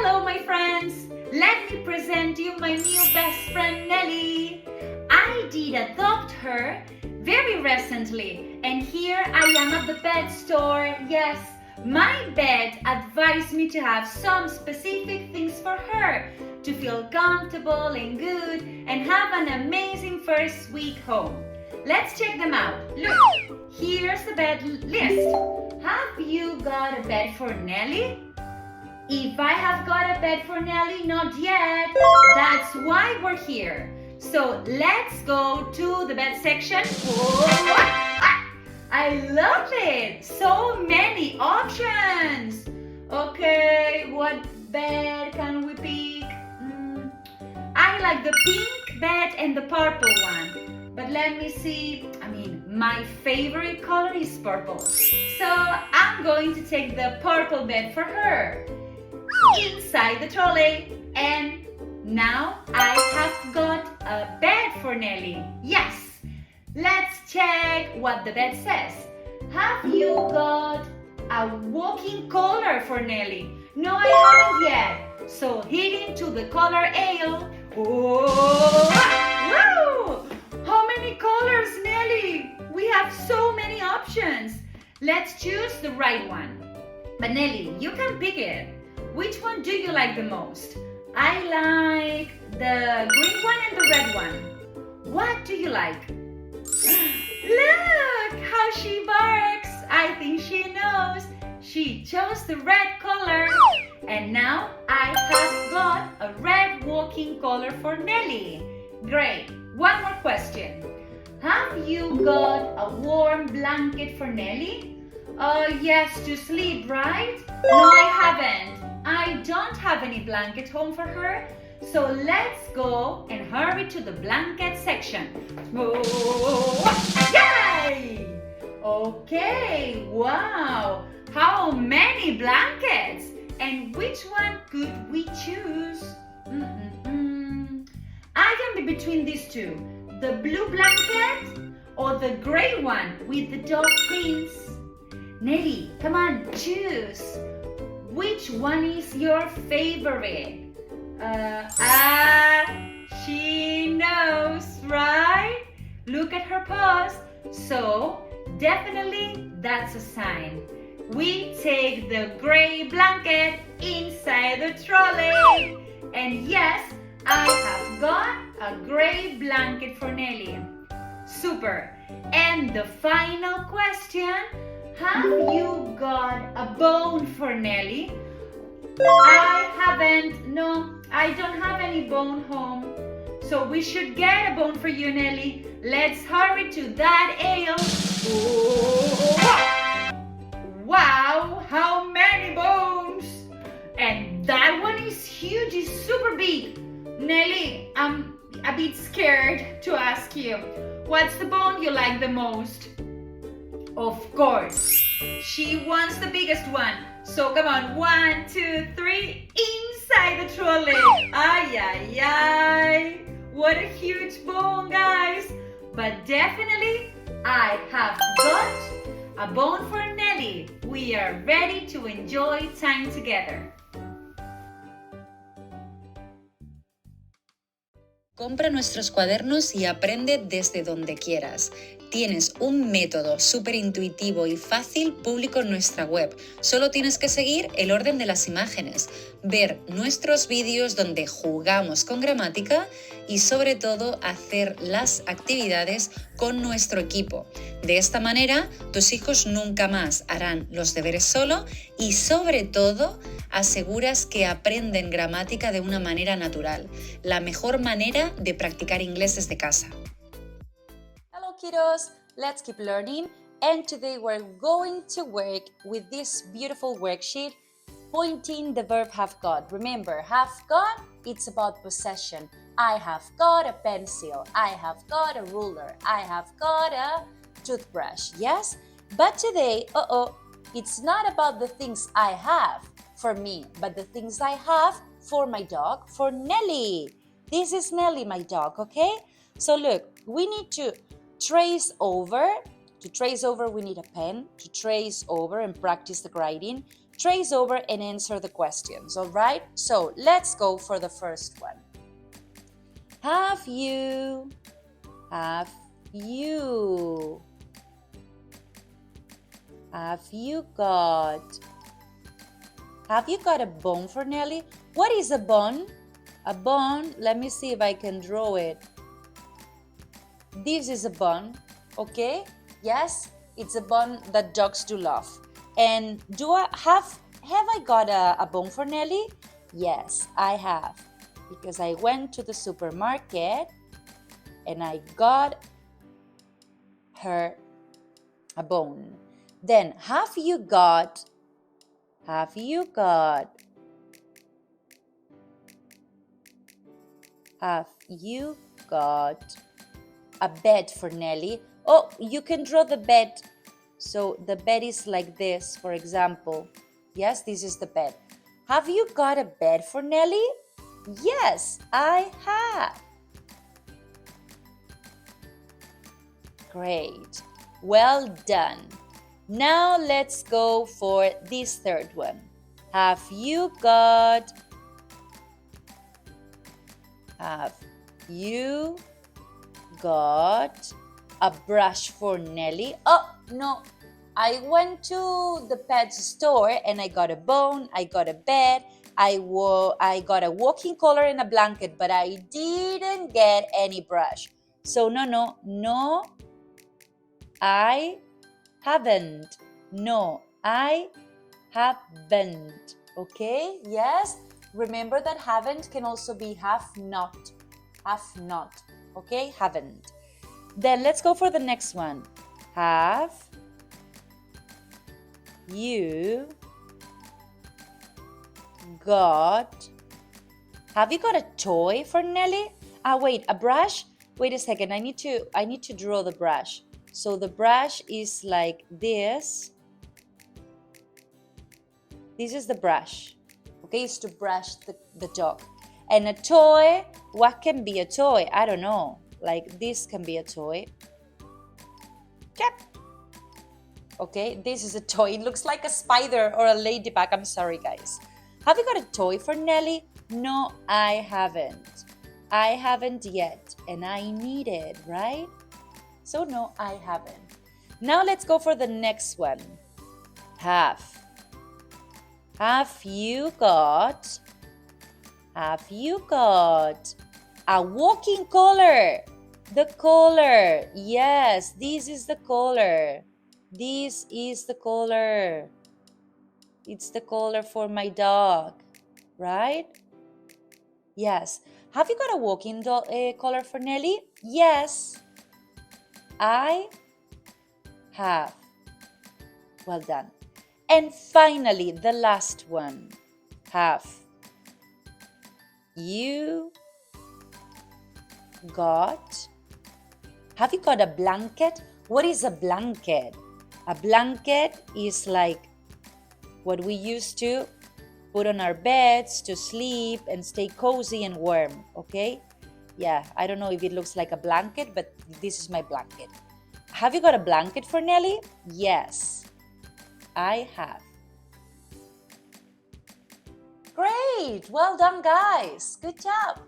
Hello, my friends! Let me present you my new best friend, Nelly. I did adopt her very recently, and here I am at the pet store. Yes, my vet advised me to have some specific things for her to feel comfortable and good and have an amazing first week home. Let's check them out. Look, here's the bed list. Have you got a bed for Nelly? If I have got a bed for Nelly, not yet. That's why we're here. So let's go to the bed section. Whoa. I love it! So many options! Okay, what bed can we pick? I like the pink bed and the purple one. But let me see. My favorite color is purple. So I'm going to take the purple bed for her. Inside the trolley. And now I have got a bed for Nelly. Yes! Let's check what the bed says. Have you got a walking collar for Nelly? No, I haven't yet. So hit into the collar aisle. Oh, wow! How many colors, Nelly? We have so many options. Let's choose the right one. But Nelly, you can pick it. Which one do you like the most? I like the green one and the red one. What do you like? Look how she barks. I think she knows. She chose the red color. And now I have got a red walking collar for Nelly. Great. One more question. Have you got a warm blanket for Nelly? Yes, to sleep, right? No, I haven't. I don't have any blanket home for her. So let's go and hurry to the blanket section. Oh, yay! Okay, wow! How many blankets? And which one could we choose? I can be between these two. The blue blanket or the gray one with the dog prints? Nelly, come on, choose. Which one is your favorite? She knows, right? Look at her paws. So, definitely that's a sign. We take the gray blanket inside the trolley. And yes, I have got a gray blanket for Nelly. Super. And the final question, have you got a bone for Nelly? I haven't. No, I don't have any bone home. So we should get a bone for you, Nelly. Let's hurry to that aisle. Oh, wow, how many bones! And that one is huge, it's super big. Nelly, I'm a bit scared to ask you. What's the bone you like the most? Of course, she wants the biggest one. So come on, 1, 2, 3, inside the trolley. Ay, ay, ay. What a huge bone, guys. But definitely, I have got a bone for Nelly. We are ready to enjoy time together. Compra nuestros cuadernos y aprende desde donde quieras. Tienes un método súper intuitivo y fácil público en nuestra web. Solo tienes que seguir el orden de las imágenes, ver nuestros vídeos donde jugamos con gramática y sobre todo hacer las actividades con nuestro equipo. De esta manera, tus hijos nunca más harán los deberes solo y sobre todo aseguras que aprenden gramática de una manera natural, la mejor manera de practicar inglés desde casa. Hello kiddos, let's keep learning, and today we're going to work with this beautiful worksheet pointing the verb have got. Remember, have got, it's about possession. I have got a pencil, I have got a ruler, I have got a toothbrush, yes? But today, it's not about the things I have for me, but the things I have for my dog, for Nelly. This is Nelly, my dog, okay? So look, we need to trace over To trace over, we need a pen to trace over and practice the writing. Trace over and answer the questions, all right? So let's go for the first one. Have you got a bone for Nelly? What is a bone? A bone, let me see if I can draw it. This is a bone, okay? Yes, it's a bone that dogs do love. And have I got a bone for Nelly? Yes, I have. Because I went to the supermarket and I got her a bone. Then, have you got a bed for Nelly? Oh, you can draw the bed. So the bed is like this, for example. Yes, this is the bed. Have you got a bed for Nelly? Yes, I have. Great. Well done. Now let's go for this third one. Have you got a brush for Nelly? Oh, no. I went to the pet store and I got a bone, I got a bed, I got a walking collar and a blanket, but I didn't get any brush. So no, I haven't. No, I haven't. Okay? Yes? Remember that haven't can also be have not. Have not. Okay? Haven't. Then let's go for the next one. Have you got a toy for Nelly? Wait, a brush? Wait a second. I need to draw the brush. So the brush is like this. This is the brush. Okay, it's to brush the dog. And a toy, what can be a toy? I don't know. Like this can be a toy. Cap. Okay, this is a toy. It looks like a spider or a ladybug. I'm sorry, guys. Have you got a toy for Nelly? No, I haven't. I haven't yet. And I need it, right? So no, I haven't. Now let's go for the next one. Have you got a walking collar? The collar. Yes, this is the collar. This is the collar. It's the collar for my dog, right? Yes. Have you got a walking collar for Nelly? Yes, I have. Well done. And finally, the last one. Have you got a blanket? What is a blanket? A blanket is like what we used to put on our beds to sleep and stay cozy and warm, okay? Yeah, I don't know if it looks like a blanket, but this is my blanket. Have you got a blanket for Nelly? Yes, I have. Great! Well done, guys. Good job.